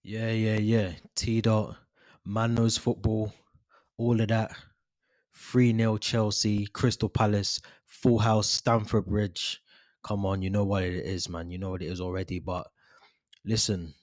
Yeah. T dot, man knows football, all of that. 3-0 Chelsea, Crystal Palace, full house, Stamford Bridge. Come on, you know what it is, man. You know what it is already. But listen,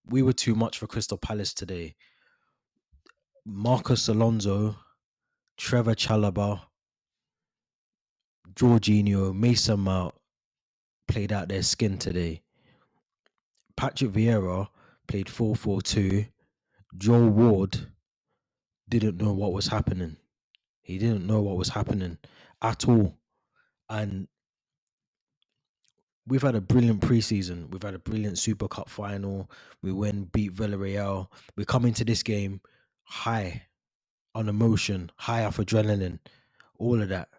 we were too much for Crystal Palace today. Marcus Alonso, Trevoh Chalobah, Jorginho, Mason Mount played out their skin today. Patrick Vieira played 4-4-2. Joel Ward didn't know what was happening. He didn't know what was happening at all. And we've had a brilliant preseason. We've had a brilliant Super Cup final. We beat Villarreal. We come into this game high on emotion, high off adrenaline, all of that.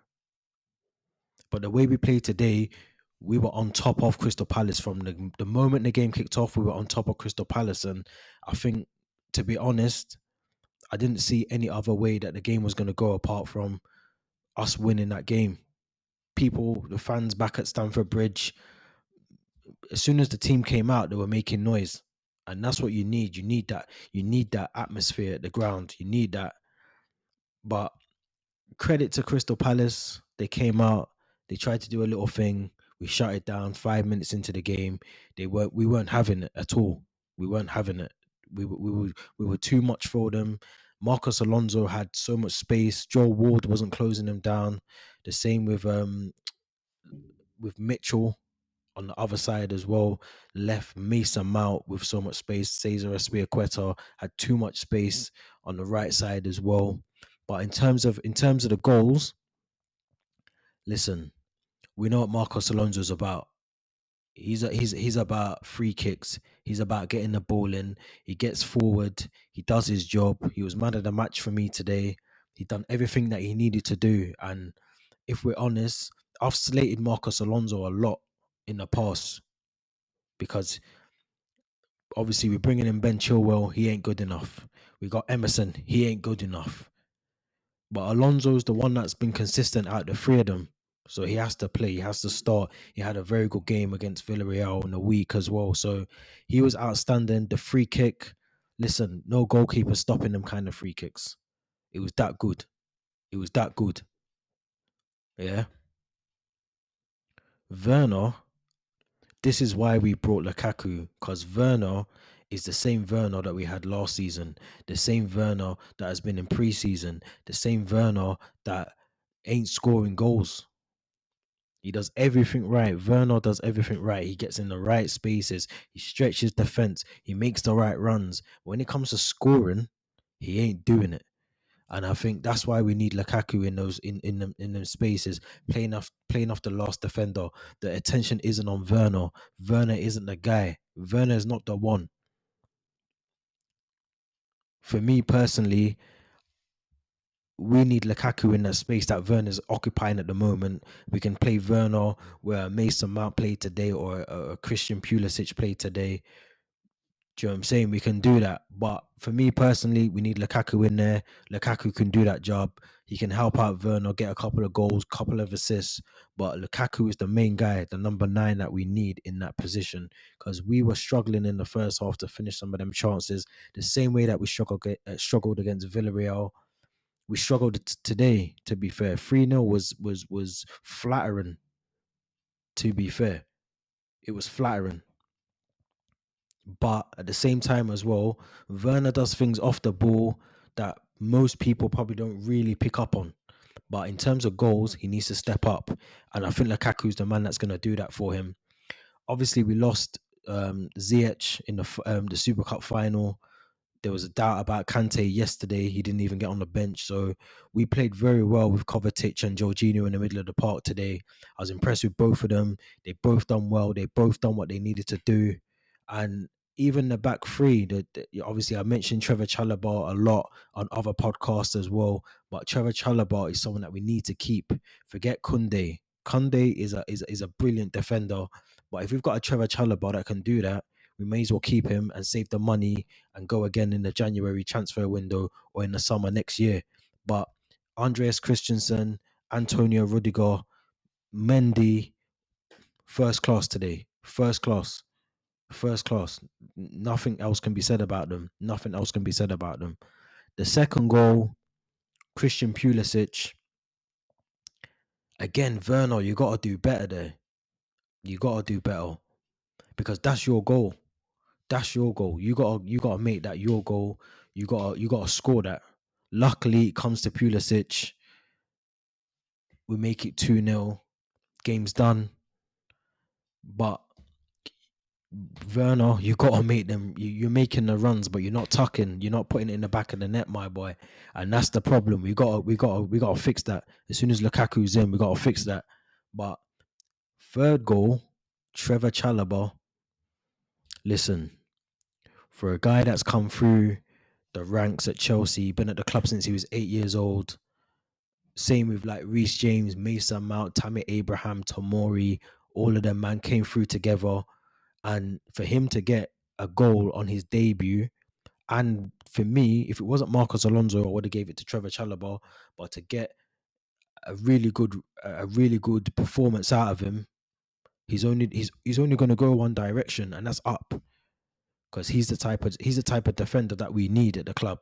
But the way we played today, we were on top of Crystal Palace from the moment the game kicked off. We were on top of Crystal Palace, and I think, to be honest, I didn't see any other way that the game was going to go apart from us winning that game. People, the fans back at Stamford Bridge, as soon as the team came out, they were making noise, and that's what you need. You need that. You need that atmosphere at the ground. You need that. But credit to Crystal Palace, they came out. They tried to do a little thing. We shut it down 5 minutes into the game. We weren't having it at all. We weren't having it. We were too much for them. Marcus Alonso had so much space. Joel Ward wasn't closing them down. The same with Mitchell on the other side as well. Left Mason Mount with so much space. Cesar Azpilicueta had too much space on the right side as well. But in terms of the goals, listen, we know what Marcos Alonso is about. He's about free kicks. He's about getting the ball in. He gets forward. He does his job. He was man of the match for me today. He done everything that he needed to do. And if we're honest, I've slated Marcos Alonso a lot in the past because obviously we're bringing in Ben Chilwell. He ain't good enough. We got Emerson. He ain't good enough. But Alonso's the one that's been consistent out the three of them. So he has to play. He has to start. He had a very good game against Villarreal in the week as well. So he was outstanding. The free kick, listen, no goalkeeper stopping them kind of free kicks. It was that good. It was that good. Yeah. Werner, this is why we brought Lukaku, because Werner is the same Werner that we had last season, the same Werner that has been in pre-season, the same Werner that ain't scoring goals. He does everything right. Werner does everything right. He gets in the right spaces. He stretches defense. He makes the right runs. When it comes to scoring, he ain't doing it. And I think that's why we need Lukaku in those in them spaces, playing off the last defender. The attention isn't on Werner. Werner isn't the guy. Werner is not the one. For me personally, we need Lukaku in that space that Werner's occupying at the moment. We can play Werner where Mason Mount played today or a Christian Pulisic played today. Do you know what I'm saying? We can do that. But for me personally, we need Lukaku in there. Lukaku can do that job. He can help out Werner, get a couple of goals, couple of assists. But Lukaku is the main guy, the number 9 that we need in that position. Because we were struggling in the first half to finish some of them chances. The same way that we struggled against Villarreal. We struggled today, to be fair. 3-0 was flattering, to be fair. It was flattering. But at the same time as well, Werner does things off the ball that most people probably don't really pick up on. But in terms of goals, he needs to step up. And I think Lukaku's the man that's going to do that for him. Obviously, we lost Ziyech in the Super Cup final. There was a doubt about Kante yesterday. He didn't even get on the bench. So we played very well with Kovacic and Jorginho in the middle of the park today. I was impressed with both of them. They both done well. They both done what they needed to do. And even the back three, obviously I mentioned Trevoh Chalobah a lot on other podcasts as well. But Trevoh Chalobah is someone that we need to keep. Forget Kounde. Kounde is a brilliant defender. But if we've got a Trevoh Chalobah that can do that, we may as well keep him and save the money and go again in the January transfer window or in the summer next year. But Andreas Christensen, Antonio Rudiger, Mendy, first class today. First class. First class. Nothing else can be said about them. Nothing else can be said about them. The second goal, Christian Pulisic. Again, Werner, you gotta do better there. You gotta do better because that's your goal. That's your goal. You gotta make that your goal. You gotta score that. Luckily, it comes to Pulisic. We make it 2-0. Game's done. But Werner, you gotta make them. You're making the runs, but you're not tucking. You're not putting it in the back of the net, my boy. And that's the problem. We gotta fix that. As soon as Lukaku's in, we gotta fix that. But third goal, Trevoh Chalobah. Listen, for a guy that's come through the ranks at Chelsea, been at the club since he was 8 years old. Same with like Reece James, Mason Mount, Tammy Abraham, Tomori. All of them, man, came through together. And for him to get a goal on his debut, and for me, if it wasn't Marcos Alonso, I would have gave it to Trevoh Chalobah. But to get a really good performance out of him, he's only going to go one direction, and that's up. Because he's the type of defender that we need at the club.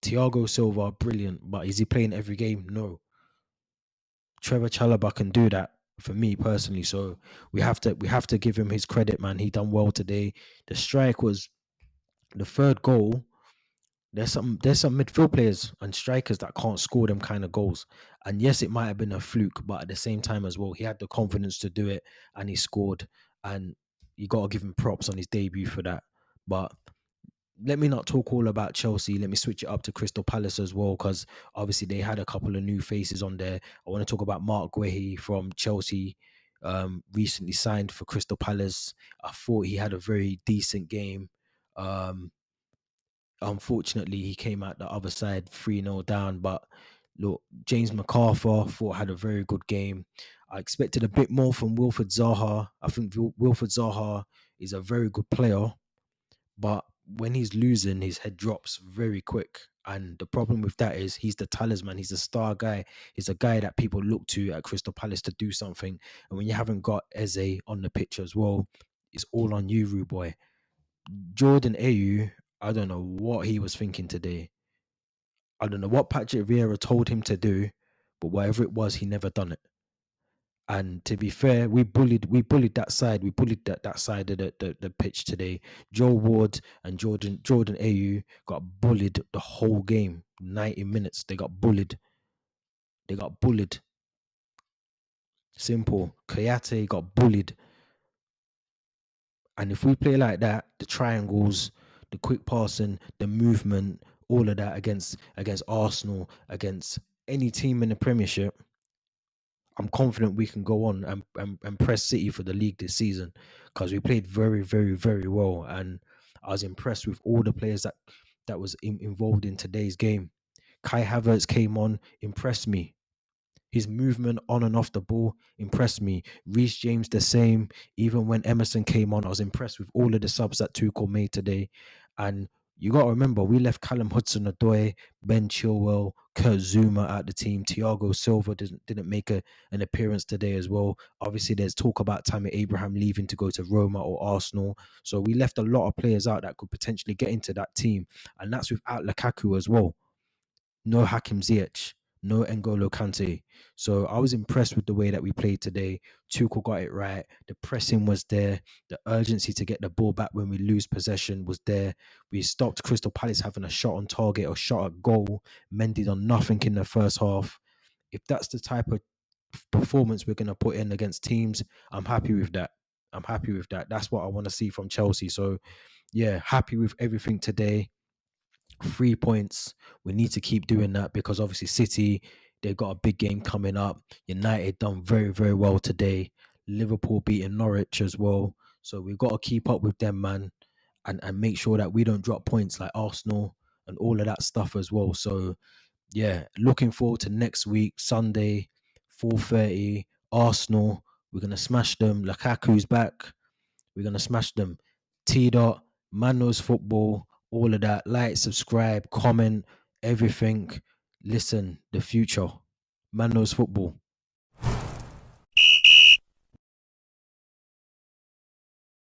Thiago Silva, brilliant, but is he playing every game? No. Trevoh Chalobah can do that for me personally. So we have to give him his credit, man. He done well today. The strike was the third goal. There's some midfield players and strikers that can't score them kind of goals. And yes, it might have been a fluke, but at the same time as well, he had the confidence to do it and he scored. And you gotta give him props on his debut for that. But let me not talk all about Chelsea. Let me switch it up to Crystal Palace as well, because obviously they had a couple of new faces on there. I want to talk about Mark Guehi from Chelsea, recently signed for Crystal Palace. I thought he had a very decent game. Um, Unfortunately, he came out the other side 3-0 down. But look, James McArthur thought had a very good game. I expected a bit more from Wilfred Zaha. I think Wilfred Zaha is a very good player, but when he's losing, his head drops very quick. And the problem with that is he's the talisman. He's the star guy. He's a guy that people look to at Crystal Palace to do something. And when you haven't got Eze on the pitch as well, it's all on you, Rude Boy. Jordan Ayew, I don't know what he was thinking today. I don't know what Patrick Vieira told him to do, but whatever it was, he never done it. And to be fair, we bullied that side. We bullied that side of the pitch today. Joe Ward and Jordan Ayew got bullied the whole game. 90 minutes. They got bullied. They got bullied. Simple. Kayate got bullied. And if we play like that, the triangles, the quick passing, the movement, all of that against Arsenal, against any team in the Premiership, I'm confident we can go on and press City for the league this season, because we played very, very, very well. And I was impressed with all the players that was involved in today's game. Kai Havertz came on, impressed me. His movement on and off the ball impressed me. Reece James the same. Even when Emerson came on, I was impressed with all of the subs that Tuchel made today. And you got to remember, we left Callum Hudson-Odoi, Ben Chilwell, Kurt Zuma out the team. Thiago Silva didn't make an appearance today as well. Obviously, there's talk about Tammy Abraham leaving to go to Roma or Arsenal. So we left a lot of players out that could potentially get into that team. And that's without Lukaku as well. No Hakim Ziyech, no N'Golo Kante. So I was impressed with the way that we played today. Tuchel got it right. The pressing was there. The urgency to get the ball back when we lose possession was there. We stopped Crystal Palace having a shot on target or shot at goal. Mendy done nothing in the first half. If that's the type of performance we're going to put in against teams, I'm happy with that. I'm happy with that. That's what I want to see from Chelsea. So, yeah, happy with everything today. 3 points. We need to keep doing that, because obviously City, they've got a big game coming up. United done very, very well today. Liverpool beating Norwich as well. So we've got to keep up with them, man, and make sure that we don't drop points like Arsenal and all of that stuff as well. So yeah, looking forward to next week, Sunday, 4:30, Arsenal. We're gonna smash them. Lukaku's back. We're gonna smash them. T dot, Man Knows Football, all of that. Like, subscribe, comment, everything. Listen, the future. Man Knows Football.